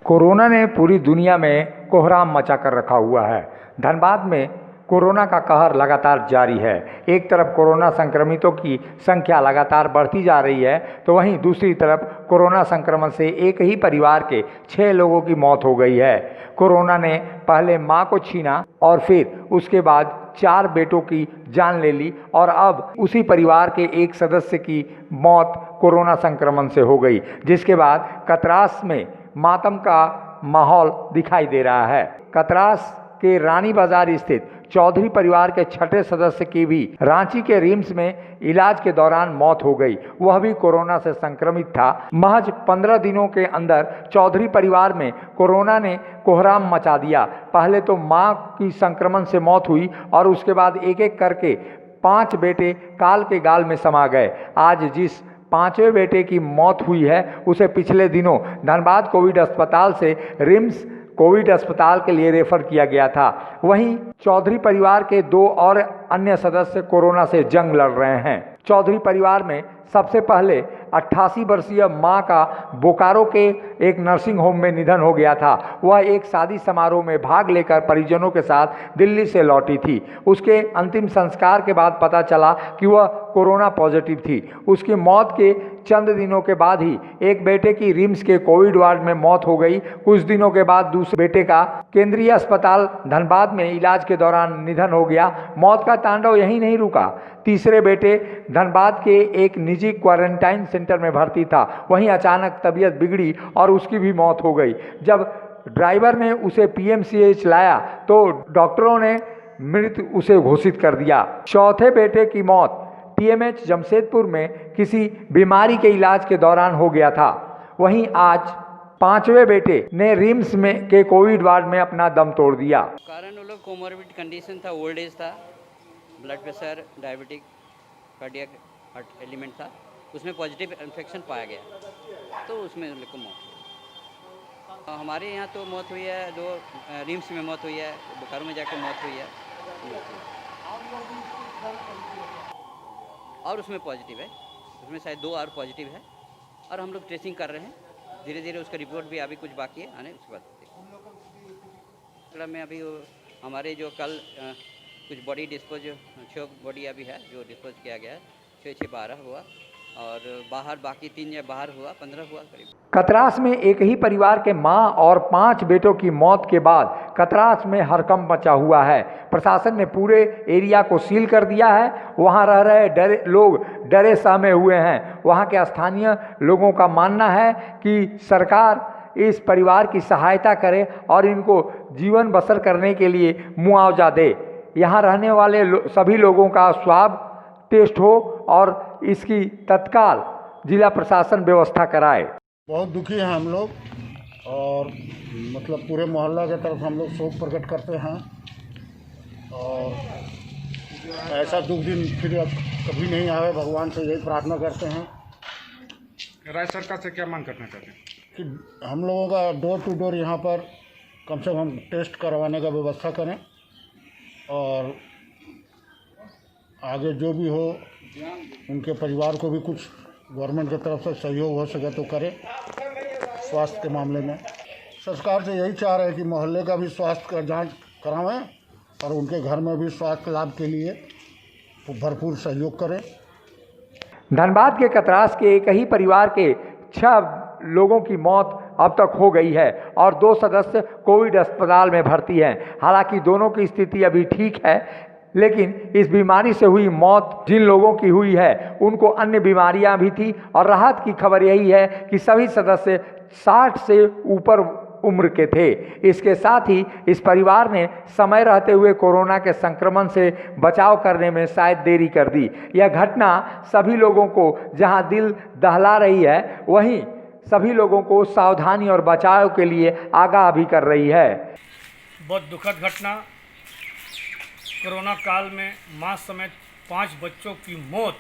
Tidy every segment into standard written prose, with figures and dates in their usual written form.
Corona ने पूरी दुनिया में कोहराम मचा कर रखा हुआ है। धनबाद में कोरोना का कहर लगातार जारी है। एक तरफ कोरोना संक्रमितों की संख्या लगातार बढ़ती जा रही है, तो वहीं दूसरी तरफ कोरोना संक्रमण से एक ही परिवार के 6 लोगों की मौत हो गई है। कोरोना ने पहले मां को छीना और फिर उसके बाद 4 बेटों की जान ले ली और अब उसी परिवार के एक सदस्य की मौत कोरोना संक्रमण से हो गई, जिसके बाद कतरास में मातम का माहौल दिखाई दे रहा है। कतरास के रानी बाजार स्थित चौधरी परिवार के 6ठे सदस्य की भी रांची के रिम्स में इलाज के दौरान मौत हो गई। वह भी कोरोना से संक्रमित था। महज 15 दिनों के अंदर चौधरी परिवार में कोरोना ने कोहराम मचा दिया। पहले तो मां की संक्रमण से मौत हुई और उसके बाद एक एक करके 5 बेटे काल के गाल में समा गए। आज जिस 5वें बेटे की मौत हुई है, उसे पिछले दिनों धनबाद कोविड अस्पताल से रिम्स कोविड अस्पताल के लिए रेफर किया गया था। वहीं चौधरी परिवार के 2 और अन्य सदस्य कोरोना से जंग लड़ रहे हैं। चौधरी परिवार में सबसे पहले 88 वर्षीय मां का बोकारो के एक नर्सिंग होम में निधन हो गया था। वह एक शादी समारोह में भाग लेकर परिजनों के साथ दिल्ली से लौटी थी। उसके अंतिम संस्कार के बाद पता चला कि वह कोरोना पॉजिटिव थी। उसकी मौत के चंद दिनों के बाद ही एक बेटे की रिम्स के कोविड वार्ड में मौत हो गई। कुछ दिनों के बाद दूसरे बेटे का केंद्रीय अस्पताल धनबाद में इलाज के दौरान निधन हो गया। मौत का तांडव यहीं नहीं रुका। तीसरे बेटे धनबाद के एक निजी क्वारंटाइन सेंटर में भर्ती था। वहीं अचानक तबीयत बिगड़ी और उसकी भी मौत हो गई। जब ड्राइवर ने उसे पीएमसीएच लाया तो डॉक्टरों ने मृत उसे घोषित कर दिया। चौथे बेटे की मौत टीएमएच जमशेदपुर में किसी बीमारी के इलाज के दौरान हो गया था। वहीं आज 5वें बेटे ने रिम्स में के कोविड वार्ड में अपना दम तोड़ दिया। कारण वो लोग कोमोर्बिड कंडीशन था, ओल्ड एज था, blood pressure, diabetic, cardiac heart element था, उसमें पॉजिटिव इन्फेक्शन पाया गया, तो उसमें उन लोग को मौत हुई। हमारे यहाँ तो मौत हुई है, 2 रिम्स में मौत हुई है, बोकारो में जाकर मौत हुई है और उसमें पॉजिटिव है, उसमें शायद 2 और पॉजिटिव है और हम लोग ट्रेसिंग कर रहे हैं। धीरे धीरे उसका रिपोर्ट भी अभी कुछ बाकी है आने, उसके बाद में अभी हमारे जो कल कुछ बॉडी डिस्पोज 6 बॉडी अभी है जो डिस्पोज किया गया है। 6 12 हुआ और बाहर बाकी 3 या बाहर हुआ, 15 हुआ करीब। कतरास में एक ही परिवार के मां और 5 बेटों की मौत के बाद कतरास में हड़कंप मचा हुआ है। प्रशासन ने पूरे एरिया को सील कर दिया है। वहां रह रहे लोग डरे सहमे हुए हैं। वहां के स्थानीय लोगों का मानना है कि सरकार इस परिवार की सहायता करे और इनको जीवन बसर करने के लिए मुआवजा दे। यहाँ रहने वाले सभी लोगों का स्वाब टेस्ट हो और इसकी तत्काल जिला प्रशासन व्यवस्था कराए। बहुत दुखी हैं हम लोग और मतलब पूरे मोहल्ला के तरफ हम लोग शोक प्रकट करते हैं और ऐसा दुख दिन फिर अब कभी नहीं आवे, भगवान से यही प्रार्थना करते हैं। राज्य सरकार से क्या मांग करना चाहते हैं? कि हम लोगों का डोर टू डोर यहाँ पर कम से कम टेस्ट करवाने का व्यवस्था करें और आगे जो भी हो उनके परिवार को भी कुछ गवर्नमेंट की तरफ से सहयोग हो सके तो करें। स्वास्थ्य के मामले में सरकार से यही चाह रहे हैं कि मोहल्ले का भी स्वास्थ्य का जांच करावें और उनके घर में भी स्वास्थ्य लाभ के लिए भरपूर सहयोग करें। धनबाद के कतरास के एक ही परिवार के 6 लोगों की मौत अब तक हो गई है और 2 सदस्य कोविड अस्पताल में भर्ती हैं। हालांकि दोनों की स्थिति अभी ठीक है, लेकिन इस बीमारी से हुई मौत जिन लोगों की हुई है उनको अन्य बीमारियां भी थी। और राहत की खबर यही है कि सभी सदस्य 60 से ऊपर उम्र के थे। इसके साथ ही इस परिवार ने समय रहते हुए कोरोना के संक्रमण से बचाव करने में शायद देरी कर दी। यह घटना सभी लोगों को जहां दिल दहला रही है, वहीं सभी लोगों को सावधानी और बचाव के लिए आगाह भी कर रही है। बहुत दुखद घटना। कोरोना काल में मां समेत 5 बच्चों की मौत,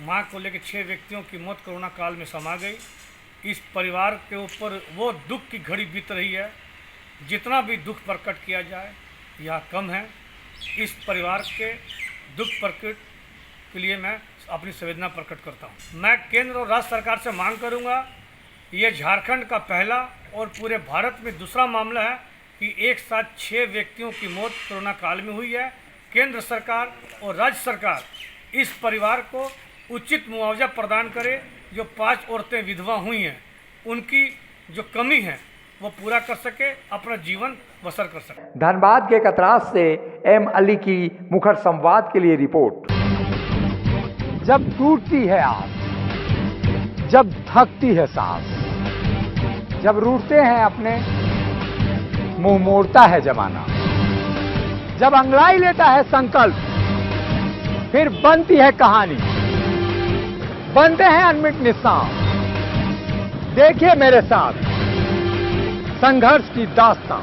मां को लेकर 6 व्यक्तियों की मौत कोरोना काल में समा गई। इस परिवार के ऊपर वो दुख की घड़ी बीत रही है। जितना भी दुख प्रकट किया जाए यह कम है। इस परिवार के दुख प्रकट के लिए मैं अपनी संवेदना प्रकट करता हूँ। मैं केंद्र और राज्य सरकार से मांग करूँगा ये झारखंड का पहला और पूरे भारत में दूसरा मामला है कि एक साथ 6 व्यक्तियों की मौत कोरोना काल में हुई है। केंद्र सरकार और राज्य सरकार इस परिवार को उचित मुआवजा प्रदान करे। जो 5 औरतें विधवा हुई हैं उनकी जो कमी है वो पूरा कर सके, अपना जीवन बसर कर सके। धनबाद के कतरास से एम अली की मुखर संवाद के लिए रिपोर्ट। जब टूटती है आस, जब थकती है सांस, जब रूठते हैं अपने, मुंह मोड़ता है जमाना, जब अंगड़ाई लेता है संकल्प, फिर बनती है कहानी, बनते हैं अनमिट निशान। देखिए मेरे साथ संघर्ष की दास्तां।